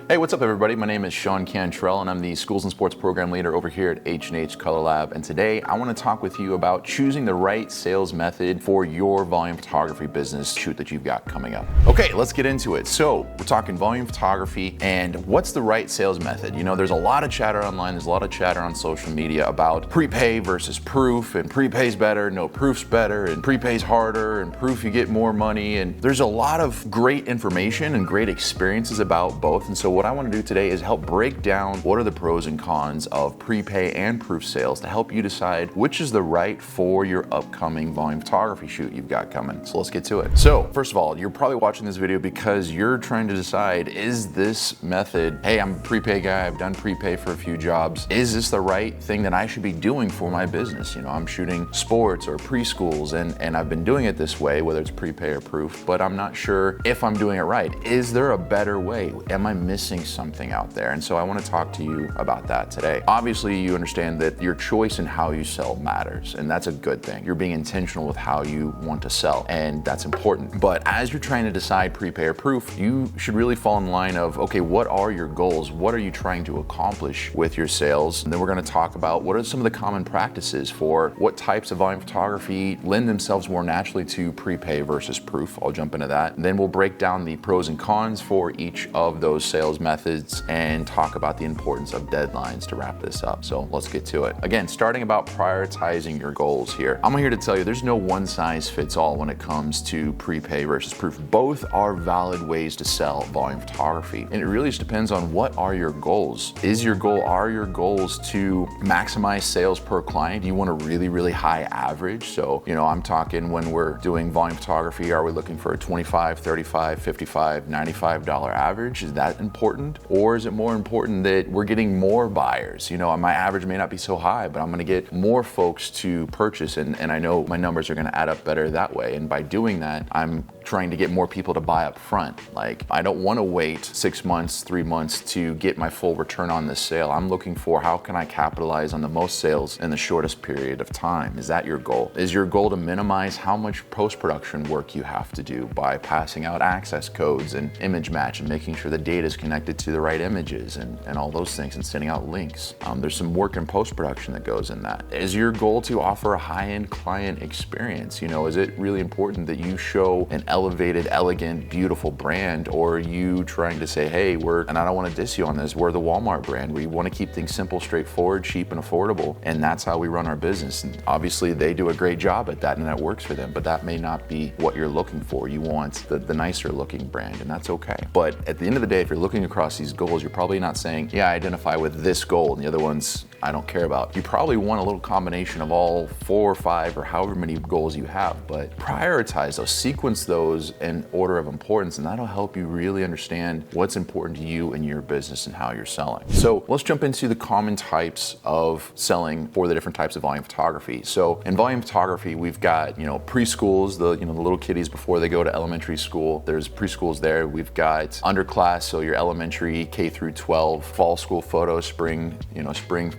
Hey, what's up everybody? My name is Shawn Cantrell and I'm the Schools and Sports Program Leader over here at H&H Color Lab. And today I want to talk with you about choosing the right sales method for your volume photography business shoot that you've got coming up. Okay, let's get into it. So we're talking volume photography and what's the right sales method? You know, there's a lot of chatter online, there's a lot of chatter on social media about prepay versus proof, and prepay's better, no proof's better, and prepay's harder, and proof you get more money. And there's a lot of great information and great experiences about both. And so what I want to do today is help break down what are the pros and cons of prepay and proof sales to help you decide which is the right for your upcoming volume photography shoot you've got coming. So let's get to it. So first of all, you're probably watching this video because you're trying to decide, is this method, hey, I'm a prepay guy, I've done prepay for a few jobs, is this the right thing that I should be doing for my business? You know, I'm shooting sports or preschools and I've been doing it this way, whether it's prepay or proof, but I'm not sure if I'm doing it right. Is there a better way? Am I missing something out there? And so I want to talk to you about that today. Obviously, you understand that your choice in how you sell matters, and that's a good thing. You're being intentional with how you want to sell, and that's important. But as you're trying to decide prepay or proof, you should really fall in line of, okay, what are your goals? What are you trying to accomplish with your sales? And then we're going to talk about what are some of the common practices for what types of volume photography lend themselves more naturally to prepay versus proof. I'll jump into that. And then we'll break down the pros and cons for each of those sales methods and talk about the importance of deadlines to wrap this up. So let's get to it. Again, starting about prioritizing your goals here. I'm here to tell you there's no one size fits all when it comes to prepay versus proof. Both are valid ways to sell volume photography. And it really just depends on what are your goals. Are your goals to maximize sales per client? Do you want a really, really high average? So, you know, I'm talking when we're doing volume photography, are we looking for a $25, $35, $55, $95 average? Is that important? Or is it more important that we're getting more buyers? You know, my average may not be so high, but I'm gonna get more folks to purchase, and I know my numbers are gonna add up better that way. And by doing that, I'm trying to get more people to buy up front. Like, I don't wanna wait 6 months, 3 months to get my full return on this sale. I'm looking for how can I capitalize on the most sales in the shortest period of time. Is that your goal? Is your goal to minimize how much post-production work you have to do by passing out access codes and image match and making sure the data is connected to the right images and all those things and sending out links? There's some work in post-production that goes in that. Is your goal to offer a high-end client experience? You know, is it really important that you show an elevated, elegant, beautiful brand, or are you trying to say, hey, and I don't want to diss you on this, we're the Walmart brand. We want to keep things simple, straightforward, cheap, and affordable, and that's how we run our business. And obviously they do a great job at that and that works for them, but that may not be what you're looking for. You want the nicer looking brand, and that's okay. But at the end of the day, if you're looking across these goals, you're probably not saying, yeah, I identify with this goal and the other ones I don't care about. You probably want a little combination of all 4 or 5 or however many goals you have, but prioritize those, sequence those in order of importance, and that'll help you really understand what's important to you and your business and how you're selling. So let's jump into the common types of selling for the different types of volume photography. So in volume photography, we've got, you know, preschools, the little kiddies before they go to elementary school. There's preschools there. We've got underclass, so your elementary K through 12, fall school photos, spring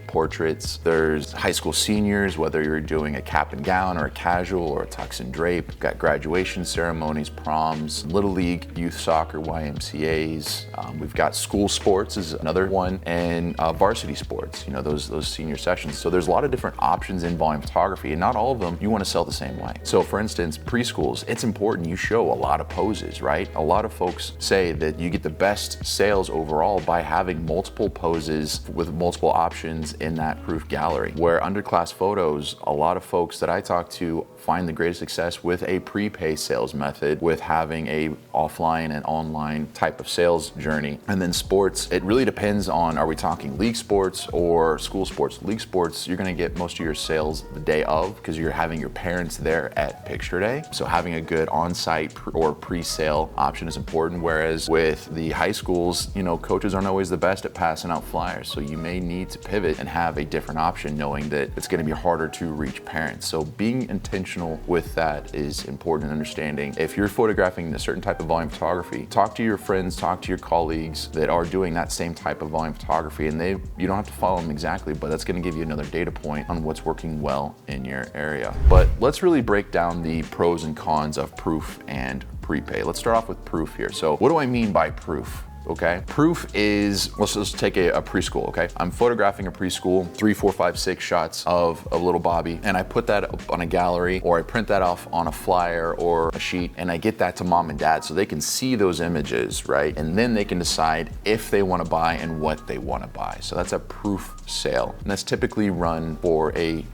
portraits. There's high school seniors, whether you're doing a cap and gown or a casual or a tux and drape. We've got graduation ceremonies, proms, little league, youth soccer, YMCAs. We've got school sports is another one, and varsity sports, you know, those senior sessions. So there's a lot of different options in volume photography, and not all of them you want to sell the same way. So for instance, preschools, it's important you show a lot of poses, right? A lot of folks say that you get the best sales overall by having multiple poses with multiple options in that proof gallery. Where underclass photos, a lot of folks that I talk to find the greatest success with a prepay sales method, with having a offline and online type of sales journey. And then sports, it really depends on, are we talking league sports or school sports? League sports, you're gonna get most of your sales the day of because you're having your parents there at picture day. So having a good on-site or pre-sale option is important. Whereas with the high schools, you know, coaches aren't always the best at passing out flyers. So you may need to pivot and have a different option, knowing that it's gonna be harder to reach parents. So being intentional with that is important in understanding. If you're photographing a certain type of volume photography, talk to your friends, talk to your colleagues that are doing that same type of volume photography, and you don't have to follow them exactly, but that's gonna give you another data point on what's working well in your area. But let's really break down the pros and cons of proof and prepay. Let's start off with proof here. So what do I mean by proof? okay? Proof is, let's just take a preschool, okay? I'm photographing a preschool, 3, 4, 5, 6 shots of a little Bobby, and I put that up on a gallery, or I print that off on a flyer or a sheet, and I get that to mom and dad so they can see those images, right? And then they can decide if they want to buy and what they want to buy. So that's a proof sale, and that's typically run for a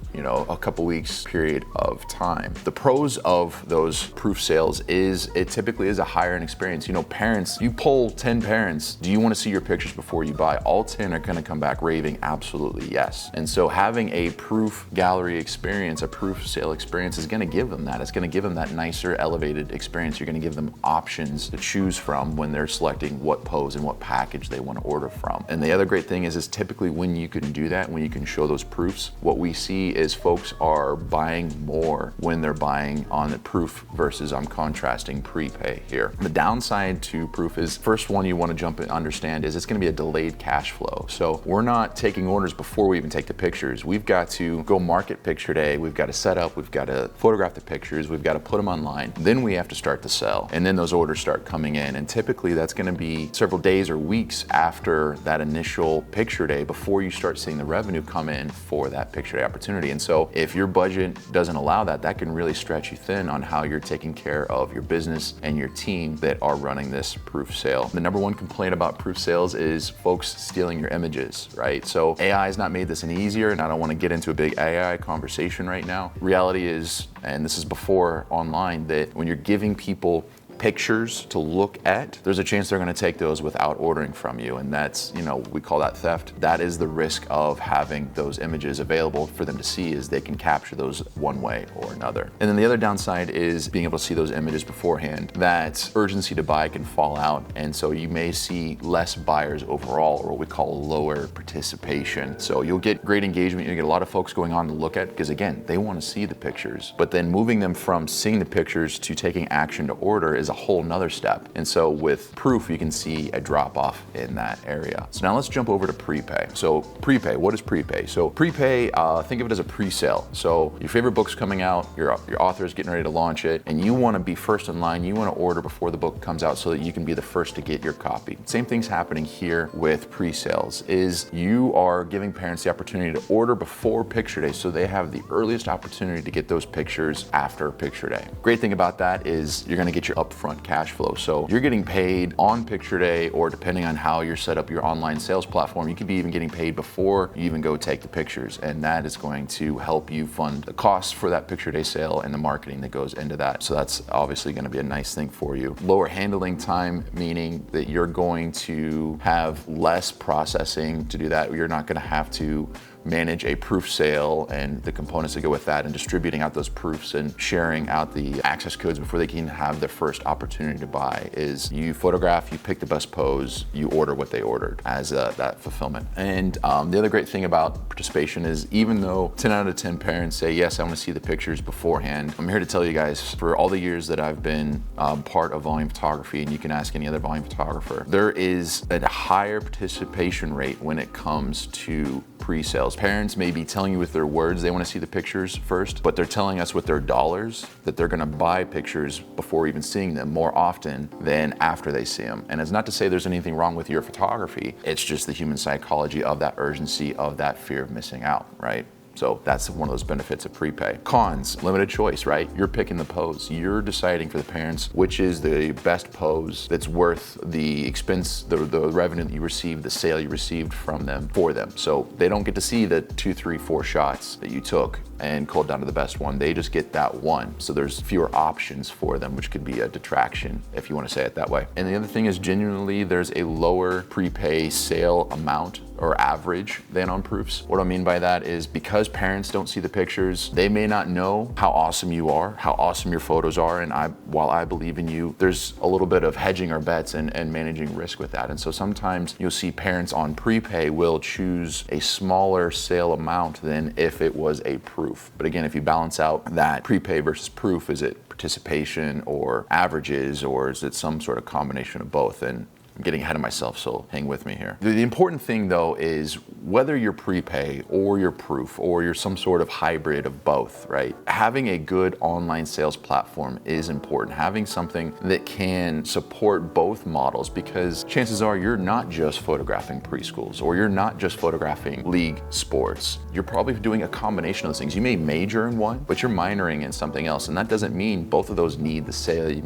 couple weeks period of time. The pros of those proof sales is it typically is a higher end experience. Parents, you poll 10 parents, do you want to see your pictures before you buy? All 10 are going to come back raving absolutely yes. And so having a proof gallery experience, a proof sale experience is going to give them that. It's going to give them that nicer, elevated experience. You're going to give them options to choose from when they're selecting what pose and what package they want to order from. And the other great thing is typically when you can do that, when you can show those proofs, what we see is folks are buying more when they're buying on the proof versus I'm contrasting prepay here. The downside to proof is, first one you want to jump and understand is it's going to be a delayed cash flow. So we're not taking orders before we even take the pictures. We've got to go market picture day, we've got to set up, we've got to photograph the pictures, we've got to put them online, then we have to start to sell, and then those orders start coming in. And typically that's going to be several days or weeks after that initial picture day before you start seeing the revenue come in for that picture day opportunity. And so if your budget doesn't allow that, that can really stretch you thin on how you're taking care of your business and your team that are running this proof sale. The number one complaint about proof sales is folks stealing your images, right? So AI has not made this any easier, and I don't want to get into a big AI conversation right now. Reality is, and this is before online, that when you're giving people pictures to look at, there's a chance they're going to take those without ordering from you, and that's, we call that theft. That is the risk of having those images available for them to see, is they can capture those one way or another. And then the other downside is being able to see those images beforehand. That urgency to buy can fall out, and so you may see less buyers overall, or what we call lower participation. So you'll get great engagement, you'll get a lot of folks going on to look at, because again, they want to see the pictures, but then moving them from seeing the pictures to taking action to order is a whole nother step. And so with proof, you can see a drop off in that area. So now let's jump over to prepay. So prepay, what is prepay? So prepay, think of it as a pre-sale. So your favorite book's coming out, your author is getting ready to launch it, and you want to be first in line. You want to order before the book comes out so that you can be the first to get your copy. Same thing's happening here with pre-sales, is you are giving parents the opportunity to order before picture day so they have the earliest opportunity to get those pictures after picture day. Great thing about that is you're going to get your upfront cash flow. So you're getting paid on picture day, or depending on how you're set up your online sales platform, you could be even getting paid before you even go take the pictures. And that is going to help you fund the costs for that picture day sale and the marketing that goes into that. So that's obviously going to be a nice thing for you. Lower handling time, meaning that you're going to have less processing to do that. You're not going to have to manage a proof sale and the components that go with that, and distributing out those proofs and sharing out the access codes before they can have their first opportunity to buy. Is you photograph, you pick the best pose, you order what they ordered as that fulfillment. And the other great thing about participation is, even though 10 out of 10 parents say, yes, I want to see the pictures beforehand, I'm here to tell you guys, for all the years that I've been part of volume photography, and you can ask any other volume photographer, there is a higher participation rate when it comes to pre-sales. Parents may be telling you with their words they want to see the pictures first, but they're telling us with their dollars that they're going to buy pictures before even seeing them more often than after they see them. And it's not to say there's anything wrong with your photography, it's just the human psychology of that urgency, of that fear of missing out, right? So that's one of those benefits of prepay. Cons, limited choice, right? You're picking the pose. You're deciding for the parents which is the best pose that's worth the expense, the revenue that you received, the sale you received from them for them. So they don't get to see the 2, 3, 4 shots that you took and culled down to the best one. They just get that one. So there's fewer options for them, which could be a detraction if you want to say it that way. And the other thing is, genuinely, there's a lower prepay sale amount or average than on proofs. What I mean by that is, because parents don't see the pictures, they may not know how awesome you are, how awesome your photos are, and while I believe in you, there's a little bit of hedging our bets and managing risk with that. And so sometimes you'll see parents on prepay will choose a smaller sale amount than if it was a proof. But again, if you balance out that prepay versus proof, is it participation or averages, or is it some sort of combination of both? And I'm getting ahead of myself, so hang with me here. The important thing though is, whether you're prepay or you're proof or you're some sort of hybrid of both, right? Having a good online sales platform is important. Having something that can support both models, because chances are you're not just photographing preschools or you're not just photographing league sports. You're probably doing a combination of those things. You may major in one, but you're minoring in something else. And that doesn't mean both of those need the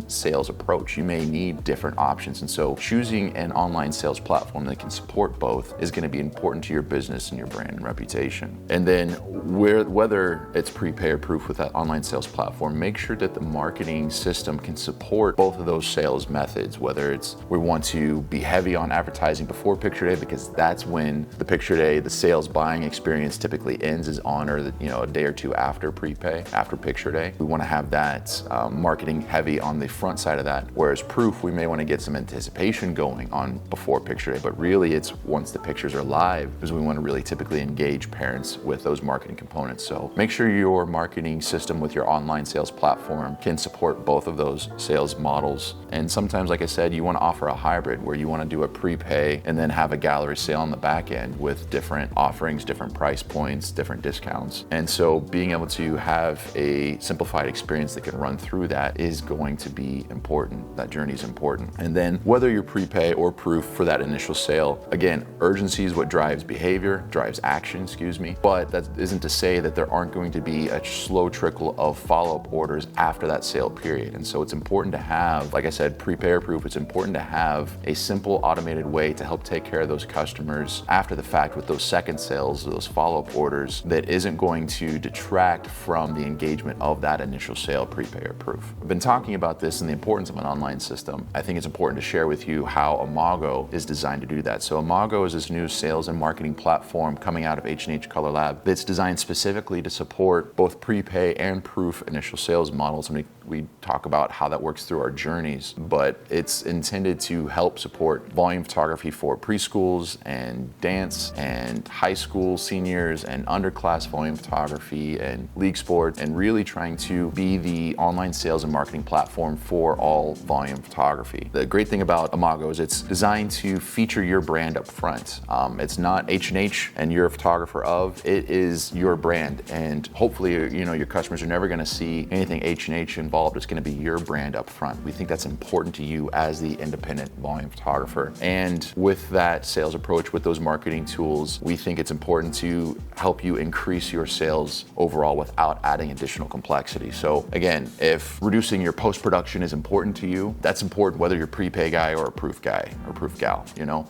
sales approach. You may need different options. And so choosing an online sales platform that can support both is going to be important to your business and your brand and reputation. And then whether it's prepay or proof with that online sales platform, make sure that the marketing system can support both of those sales methods, whether it's we want to be heavy on advertising before picture day, because that's when the picture day, the sales buying experience typically ends, is on, or a day or two after prepay, after picture day. We want to have that marketing heavy on the front side of that, whereas proof, we may want to get some anticipation going on before picture day, but really it's once the pictures are live, because we want to really typically engage parents with those marketing components. So make sure your marketing system with your online sales platform can support both of those sales models. And sometimes, like I said, you want to offer a hybrid where you want to do a prepay and then have a gallery sale on the back end with different offerings, different price points, different discounts. And so being able to have a simplified experience that can run through that is going to be important. That journey is important. And then whether you're prepay or proof for that initial sale, again, urgency is what drives behavior, drives action, but that isn't to say that there aren't going to be a slow trickle of follow-up orders after that sale period. And so it's important to have, like I said, prepay or proof, it's important to have a simple automated way to help take care of those customers after the fact with those second sales, those follow-up orders, that isn't going to detract from the engagement of that initial sale, prepay or proof. I've been talking about this and the importance of an online system. I think it's important to share with you how Imago is designed to do that. So Imago is this new sales and marketing platform coming out of H&H Color Lab that's designed specifically to support both prepay and proof initial sales models. And we talk about how that works through our journeys, but it's intended to help support volume photography for preschools and dance and high school seniors and underclass volume photography and league sports, and really trying to be the online sales and marketing platform for all volume photography. The great thing about Imago is it's designed to feature your brand up front. It's not H&H and you're a photographer of, it is your brand. And hopefully, your customers are never gonna see anything H&H involved. It's gonna be your brand up front. We think that's important to you as the independent volume photographer. And with that sales approach, with those marketing tools, we think it's important to help you increase your sales overall without adding additional complexity. So again, if reducing your post-production is important to you, that's important whether you're a prepay guy or a proof guy or proof gal.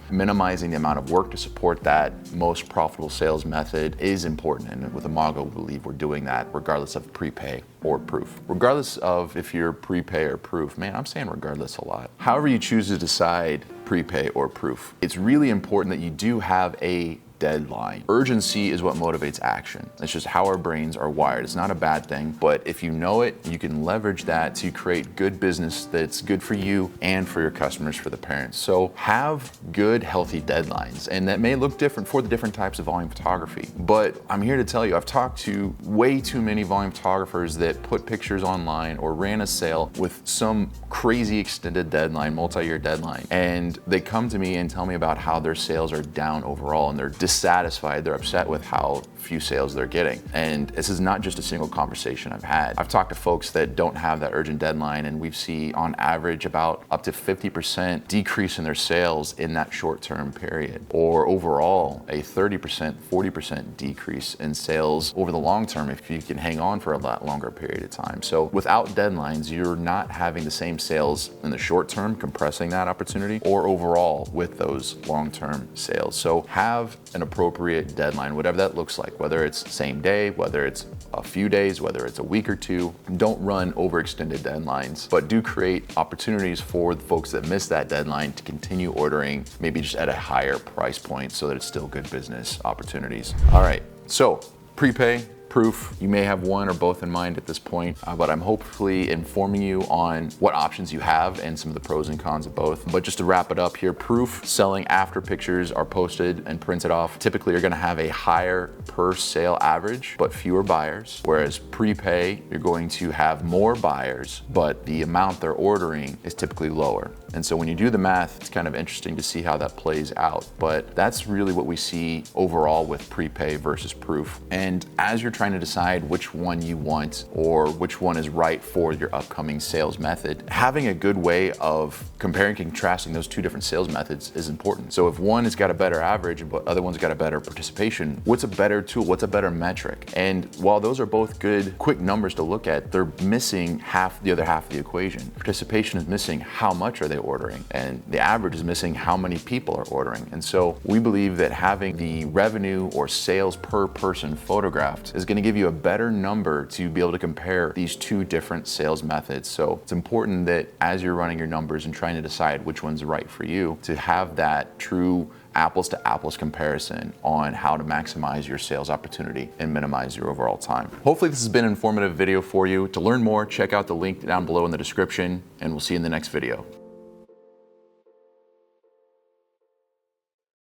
Minimizing the amount of work to support that most profitable sales method is important. And with Imago, we believe we're doing that regardless of prepay or proof. Regardless of if you're prepay or proof, man, I'm saying regardless a lot. However you choose to decide prepay or proof, it's really important that you do have a deadline. Urgency is what motivates action. It's just how our brains are wired. It's not a bad thing, but if you know it, you can leverage that to create good business that's good for you and for your customers, for the parents. So have good, healthy deadlines. And that may look different for the different types of volume photography, but I'm here to tell you, I've talked to way too many volume photographers that put pictures online or ran a sale with some crazy extended deadline, multi-year deadline. And they come to me and tell me about how their sales are down overall and they're dissatisfied, they're upset with how few sales they're getting. And this is not just a single conversation I've had. I've talked to folks that don't have that urgent deadline, and we've seen on average about up to 50% decrease in their sales in that short-term period, or overall a 30%, 40% decrease in sales over the long term if you can hang on for a lot longer period of time. So without deadlines, you're not having the same sales in the short term, compressing that opportunity, or overall with those long-term sales. So have an appropriate deadline, whatever that looks like, whether it's same day, whether it's a few days, whether it's a week or two. Don't run overextended deadlines, but do create opportunities for the folks that miss that deadline to continue ordering, maybe just at a higher price point so that it's still good business opportunities. All right, so prepay, proof, you may have one or both in mind at this point, but I'm hopefully informing you on what options you have and some of the pros and cons of both. But just to wrap it up here, proof, selling after pictures are posted and printed off, typically you're gonna have a higher per sale average, but fewer buyers. Whereas prepay, you're going to have more buyers, but the amount they're ordering is typically lower. And so when you do the math, it's kind of interesting to see how that plays out. But that's really what we see overall with prepay versus proof. And as you're trying to decide which one you want or which one is right for your upcoming sales method, having a good way of comparing and contrasting those two different sales methods is important. So if one has got a better average but other one's got a better participation, what's a better tool? What's a better metric? And while those are both good, quick numbers to look at, they're missing the other half of the equation. Participation is missing how much are they ordering, and the average is missing how many people are ordering. And so we believe that having the revenue or sales per person photographed is going to give you a better number to be able to compare these two different sales methods. So it's important that as you're running your numbers and trying to decide which one's right for you, to have that true apples to apples comparison on how to maximize your sales opportunity and minimize your overall time. Hopefully this has been an informative video for you. To learn more, check out the link down below in the description, and we'll see you in the next video.